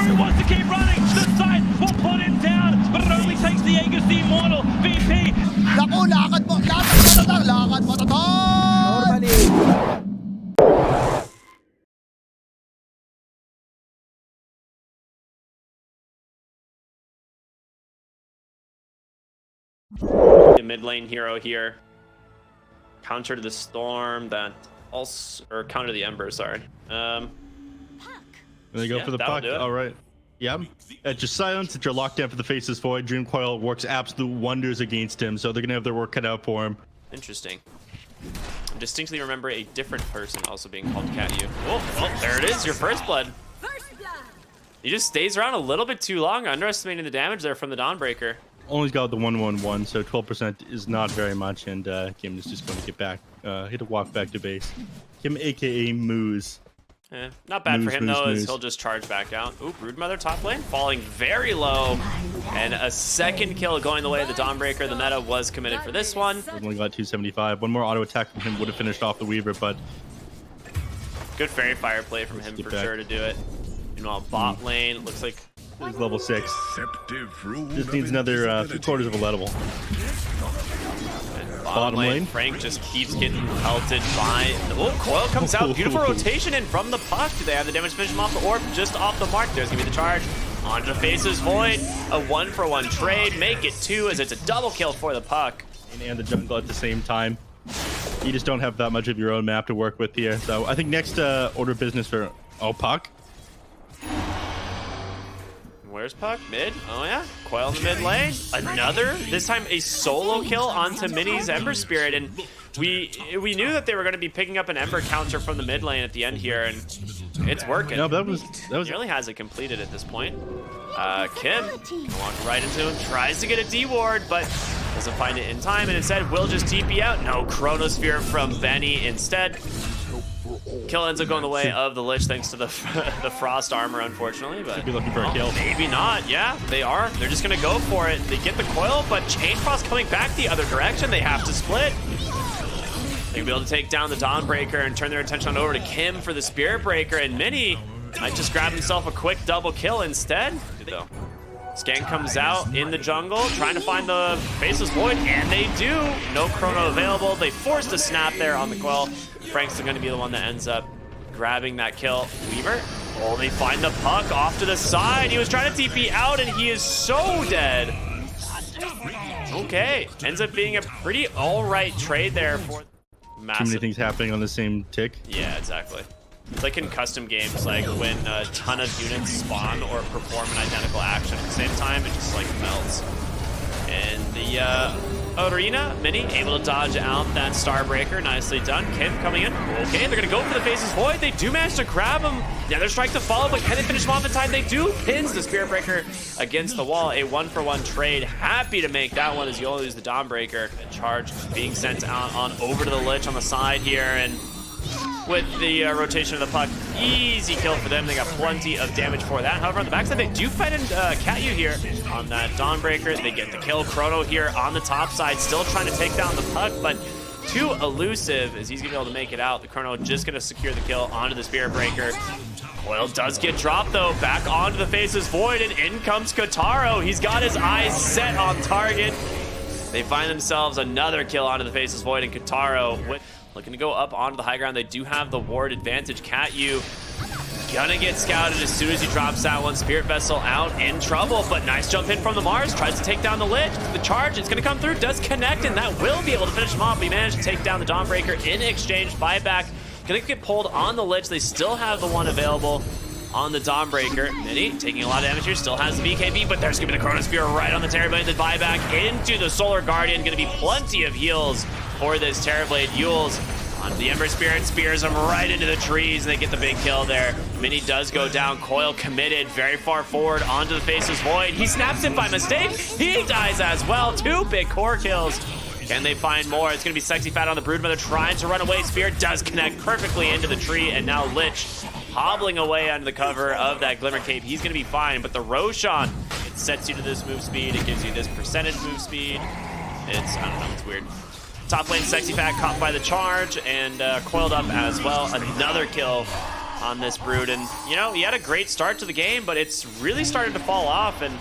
He wants to keep running. The side will put him down, but it only takes the Aegis the Immortal. VP. Naku, lakad mo tatang, lakad mo tatang! Normally. The mid lane hero here. Counter to the storm that also, or counter the ember, sorry. They go Yeah, for the that'll puck. do it. All right. Yeah. Just silence. It's your lockdown for the Faceless Void. Dream Coil works absolute wonders against him, so they're gonna have their work cut out for him. Interesting. I distinctly remember a different person also being called Cat U. Oh, there it is, your first blood. He just stays around a little bit too long, underestimating the damage there from the Dawnbreaker. Only got the 1-1-1, so 12% is not very much, and Kim is just going to get back, hit a walk back to base. Kim, aka Moose. Not bad for him though, as Moose. he'll just charge back out. Ooh, Broodmother top lane, falling very low. And a second kill going the way of the Dawnbreaker. The meta was committed for this one. Only got 275. One more auto attack from him would have finished off the Weaver, but Good Fairy Fire play from him get for back. sure to do it. Meanwhile, bot lane, looks like he's level 6. Just needs another 3/4 of a level. bottom lane. Frank just keeps getting pelted by... Oh, Coil comes out. Beautiful rotation in from the puck. Do they have the damage to finish him off the orb? Just off the mark. There's going to be the charge. Onto the Faceless Void. A 1-for-1 trade. Make it 2 as it's a double kill for the puck. And the jungle at the same time. You just don't have that much of your own map to work with here. So I think next order of business for... Oh, puck. Where's Puck? Mid? Oh yeah. Coil in the mid lane. Another, this time a solo kill onto Mini's Ember Spirit, and we knew that they were going to be picking up an Ember counter from the mid lane at the end here, and it's working. No, that was Nearly has it completed at this point. Kim walked right into him, tries to get a D-ward, but doesn't find it in time, and instead will just TP out. No Chronosphere from Benny instead. Kill ends up going the way of the Lich thanks to the Frost armor, unfortunately. But be looking for a kill. Maybe not. Yeah, they are. They're just going to go for it. They get the coil, but Chain Frost coming back the other direction. They have to split. They'll be able to take down the Dawnbreaker and turn their attention on over to Kim for the Spirit Breaker. And Mini might just grab himself a quick double kill instead. Though. Scan comes out in the jungle, trying to find the Faceless Void, and they do. No Chrono available. They forced a snap there on the Quell. Frank's going to be the one that ends up grabbing that kill. Weaver, oh, they find the puck off to the side. He was trying to TP out, and he is so dead. Okay, ends up being a pretty all-right trade there for massive. Too many things happening on the same tick. Yeah, exactly. It's like in custom games, like when a ton of units spawn or perform an identical action at the same time, it just like melts. And the arena, Mini able to dodge out that Starbreaker. Nicely done. Kim coming in. Okay, they're going to go for the Faceless Void. They do manage to grab him. The other strike to follow, but can they finish him off in time? They do. Pins the Spirit Breaker against the wall. A 1-for-1 trade. Happy to make that one as you only lose the Dawnbreaker. Charge being sent out on over to the Lich on the side here, and with the rotation of the puck, easy kill for them. They got plenty of damage for that. However, on the backside, they do find Cat U here on that Dawnbreaker. They get the kill. Chrono here on the top side, still trying to take down the puck, but too elusive as he's going to be able to make it out. The Chrono just going to secure the kill onto the Spirit Breaker. Coil does get dropped, though. Back onto the Faceless Void, and in comes Kotaro. He's got his eyes set on target. They find themselves another kill onto the Faceless Void, and Kotaro with... looking to go up onto the high ground. They do have the ward advantage. Cat U gonna get scouted as soon as he drops that one. Spirit Vessel out in trouble, but nice jump in from the Mars. Tries to take down the Lich. The charge, it's gonna come through. Does connect, and that will be able to finish him off. He managed to take down the Dawnbreaker in exchange. Buyback. Gonna get pulled on the Lich. They still have the one available on the Dawnbreaker. Mini taking a lot of damage here. Still has the BKB, but there's gonna be the Chronosphere right on the Terrorblade. The buyback into the Solar Guardian. Gonna be plenty of heals for this Terrorblade. Yules onto the Ember Spirit, spears him right into the trees, and they get the big kill there. Mini does go down. Coil committed very far forward onto the Faceless Void. He snaps it by mistake. He dies as well. 2 big core kills. Can they find more? It's going to be Sexy Fat on the Broodmother trying to run away. Spear does connect perfectly into the tree, and now Lich hobbling away under the cover of that Glimmer Cape. He's going to be fine, but the Roshan, it sets you to this move speed. It gives you this percentage move speed. It's, I don't know, it's weird. Top lane, Sexy Fat caught by the charge and coiled up as well. Another kill on this Brood. And, you know, he had a great start to the game, but it's really started to fall off and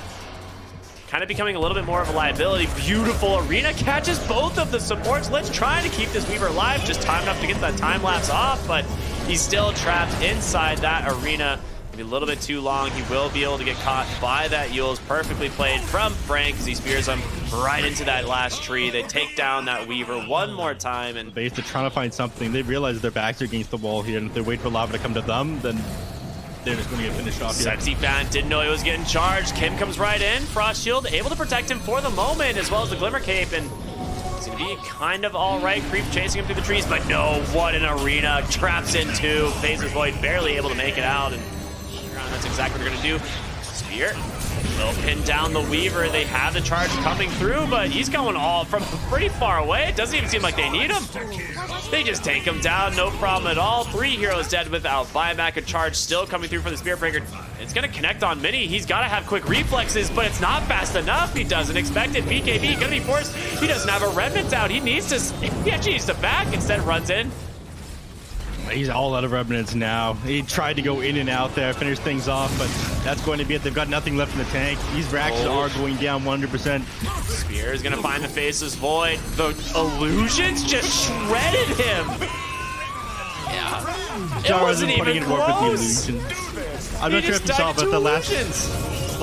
kind of becoming a little bit more of a liability. Beautiful Arena catches both of the supports. Let's try to keep this Weaver alive. Just time enough to get that time lapse off, but he's still trapped inside that Arena. Maybe a little bit too long. He will be able to get caught by that Yules. Perfectly played from Frank as he spears him right into that last tree. They take down that Weaver one more time. And They're trying to find something. They realize their backs are against the wall here, and if they wait for lava to come to them, then they're just going to get finished off here. Sexy fan didn't know he was getting charged. Kim comes right in. Frost Shield able to protect him for the moment, as well as the Glimmer Cape. And it's going to be kind of all right. Creep chasing him through the trees, but no, what an Arena. Traps in two. Phaser's Void barely able to make it out. And that's exactly what they're going to do. Spear will pin down the Weaver. They have the charge coming through, but he's going all from pretty far away. It doesn't even seem like they need him. They just take him down, no problem at all. 3 heroes dead without buyback. A charge still coming through for the Spear Breaker. It's going to connect on Mini. He's got to have quick reflexes, but it's not fast enough. He doesn't expect it. BKB going to be forced. He doesn't have a Remnant out. He actually needs to back. Instead runs in. He's all out of remnants now. He tried to go in and out there, finish things off, but that's going to be it. They've got nothing left in the tank. These racks are going down 100%. Spear is going to find the Faceless Void. The Illusions just shredded him. Yeah. It wasn't even close. I'm not sure if you saw, but the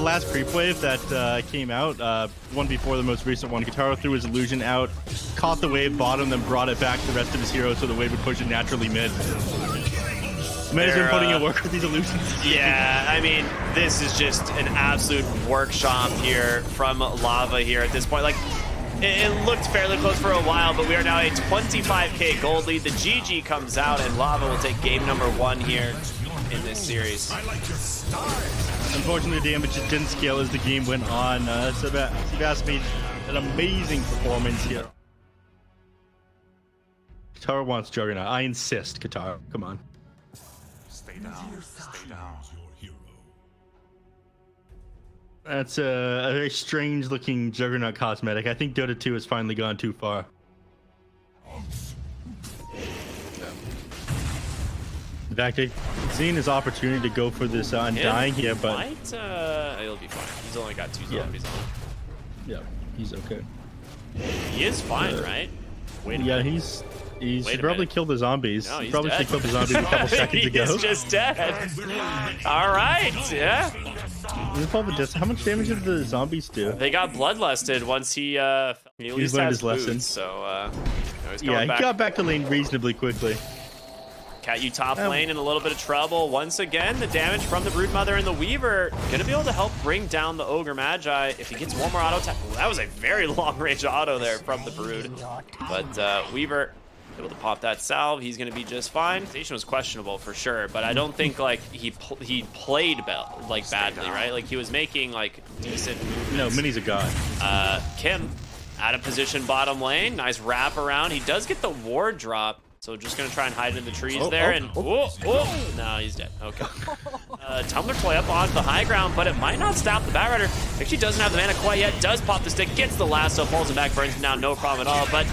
last creep wave that came out, one before the most recent one, Kitaro threw his illusion out, caught the wave bottom, then brought it back to the rest of his heroes so the wave would push it naturally mid. Man's been putting in work with these illusions. Yeah, I mean, this is just an absolute workshop here from Lava here at this point. Like, it looked fairly close for a while, but we are now a 25k gold lead. The GG comes out, and Lava will take game number 1 here in this series. Unfortunately, the damage just didn't scale as the game went on. Sebas made an amazing performance here. Katara wants Juggernaut. I insist, Katara. Come on. Stay down. Stay down. That's a very strange looking Juggernaut cosmetic. I think Dota 2 has finally gone too far. In fact, I've seen his opportunity to go for this Undying here, but he'll be fine. He's only got 2 zombies on him. Yeah, he's okay. He is fine, right? Wait a minute. He's probably killed the zombies. No, he he's probably dead. should have killed the zombies a couple seconds ago. He's just dead. All right, yeah. How much damage did the zombies do? They got bloodlusted once he at least learned has his lesson. boots, so he's Yeah, going he got back to lane reasonably quickly. Cat, you top lane in a little bit of trouble. Once again, the damage from the Broodmother and the Weaver gonna be able to help bring down the Ogre Magi. If he gets one more auto attack, that was a very long range auto there from the Brood. But Weaver able to pop that salve. He's gonna be just fine. Station was questionable for sure, but I don't think like he played like badly, right? Like he was making like decent movements. No, Mini's a god. Kim out of position bottom lane. Nice wrap around. He does get the ward drop. So just gonna try and hide in the trees there, no, he's dead. Okay. Tumbler toy up onto the high ground, but it might not stop the Batrider. Actually doesn't have the mana quite yet, does pop the stick, gets the lasso, pulls him back, burns him down, no problem at all, but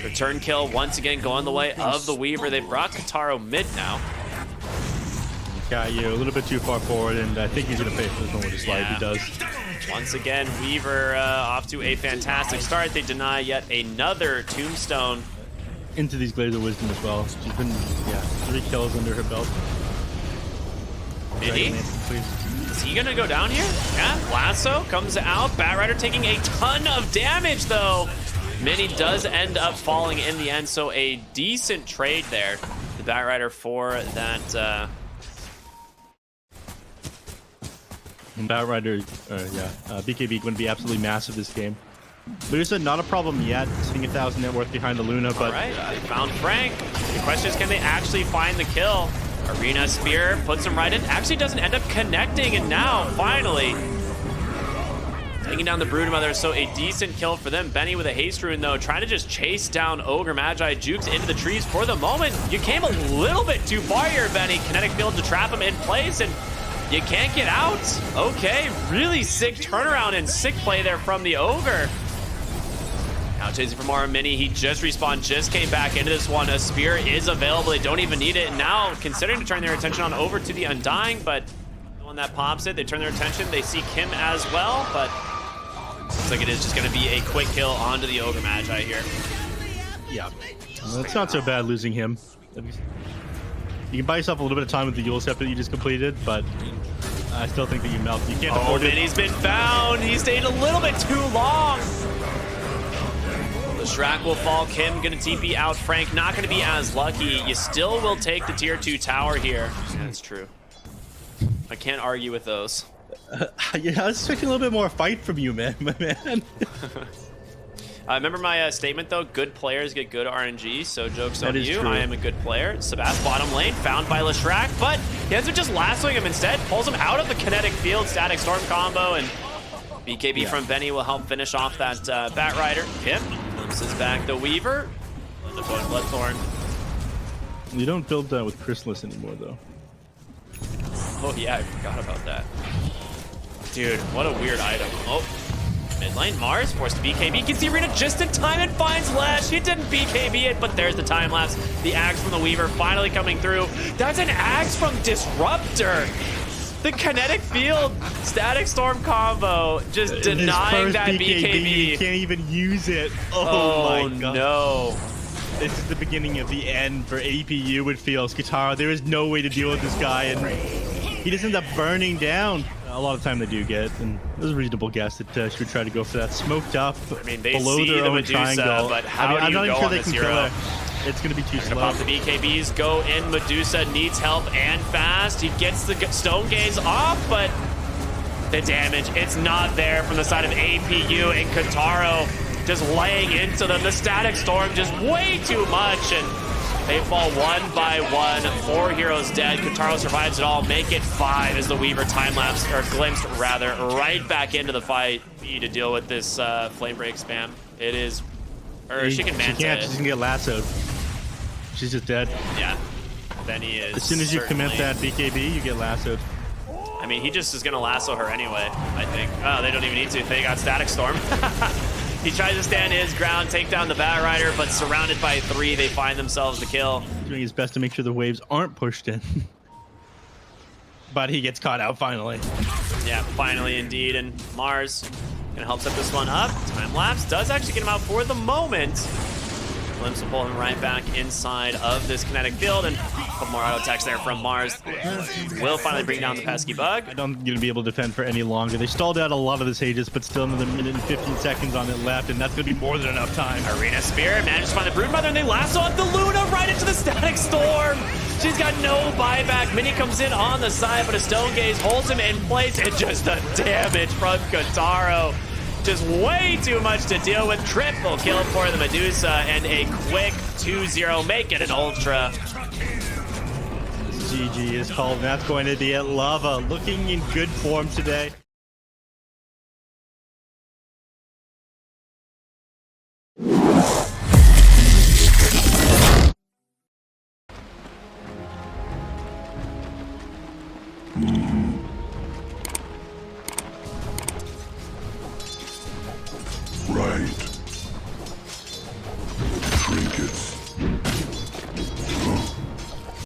return kill once again going the way of the Weaver. They brought Kataro mid now. Got you a little bit too far forward, and I think he's gonna pay for this one with a slide. He does. Once again, Weaver off to a fantastic start. They deny yet another tombstone. Into these Glaives of Wisdom as well. She's been, 3 kills under her belt. Did he? Is he gonna go down here? Yeah, lasso comes out. Batrider taking a ton of damage though. Mini does end up falling in the end, so a decent trade there. The Batrider for that. And Batrider, BKB going to be absolutely massive this game. Lusa, not a problem yet. Seeing 1,000 net worth behind the Luna, but... Alright, they found Frank. The question is, can they actually find the kill? Arena Spear puts him right in. Actually doesn't end up connecting, and now, finally, taking down the Broodmother, so a decent kill for them. Benny with a haste rune, though, trying to just chase down Ogre Magi. Jukes into the trees for the moment. You came a little bit too far here, Benny. Kinetic field to trap him in place, and you can't get out. Okay, really sick turnaround and sick play there from the Ogre. Now chasing for more Mini. He just respawned, just came back into this one. A spear is available. They don't even need it. And now considering to turn their attention on over to the Undying, but the one that pops it, they turn their attention. They see Kim as well, but looks like it is just going to be a quick kill onto the Ogre Magi here. Yeah, well, it's not so bad losing him. You can buy yourself a little bit of time with the Yule Step that you just completed, but I still think that you melt. You can't afford it. Mini's been found. He stayed a little bit too long. The Shrek will fall. Kim gonna TP out. Frank not gonna be as lucky. You still will take the tier 2 tower here. That's true. I can't argue with those. Yeah, I was expecting a little bit more fight from you, man. Remember my statement though, good players get good RNG, so joke's on you. True. I am a good player. Sebas bottom lane, found by Leshrac, but he ends up just lassoing him instead, pulls him out of the kinetic field, static storm combo, and BKB from Benny will help finish off that Bat Rider. Kim glimpses back the Weaver, and the Bloodthorn. You don't build that with Chrysalis anymore, though. Oh yeah, I forgot about that. Dude, what a weird item. Oh. Mid lane, Mars forced to BKB, gets the arena just in time and finds Lash. He didn't BKB it, but there's the time lapse. The axe from the Weaver finally coming through. That's an axe from Disruptor. The kinetic field static storm combo just denying that BKB. You can't even use it. Oh my god. No. This is the beginning of the end for APU, it feels. Katara, there is no way to deal with this guy, and he just ends up burning down. A lot of time they do get, and it was a reasonable guess that should try to go for that. Smoked up, I mean, they below see their the own Medusa, triangle. but how do I'm you not go even sure on they this can hero? kill her. It's going to be too slow. Pop the BKBs, go in. Medusa needs help and fast. He gets the Stone Gaze off, but the damage, it's not there from the side of APU, and Kataro just laying into them. The static storm just way too much, and they fall one by one. 4 heroes dead. Kataro survives it all. Make it 5 as the Weaver time-lapse, or glimpsed rather, right back into the fight. Need to deal with this flame break spam. It is, or she can manta. She can't, she's gonna get lassoed. She's just dead. Yeah. Benny is. As soon as you commit that BKB, you get lassoed. I mean, he just is gonna lasso her anyway, I think. Oh, they don't even need to. They got static storm. He tries to stand his ground, take down the Bat Rider, but surrounded by 3, they find themselves the kill. Doing his best to make sure the waves aren't pushed in. But he gets caught out finally. Yeah, finally indeed, and Mars gonna help set this one up. Time lapse does actually get him out for the moment. Glimpse will pull him right back inside of this kinetic field, and a couple more auto attacks there from Mars. Will finally bring down the pesky bug. I don't gonna be able to defend for any longer. They stalled out a lot of this Aegis, but still another minute and 15 seconds on it left, and that's gonna be more than enough time. Arena Spirit manages to find the Broodmother, and they lasso up the Luna right into the static storm. She's got no buyback. Mini comes in on the side, but a Stone Gaze holds him in place, and just the damage from Kataro. Just way too much to deal with. Triple kill for the Medusa, and a quick 2-0. Make it an Ultra. GG is called, and that's going to be it. Lava looking in good form today.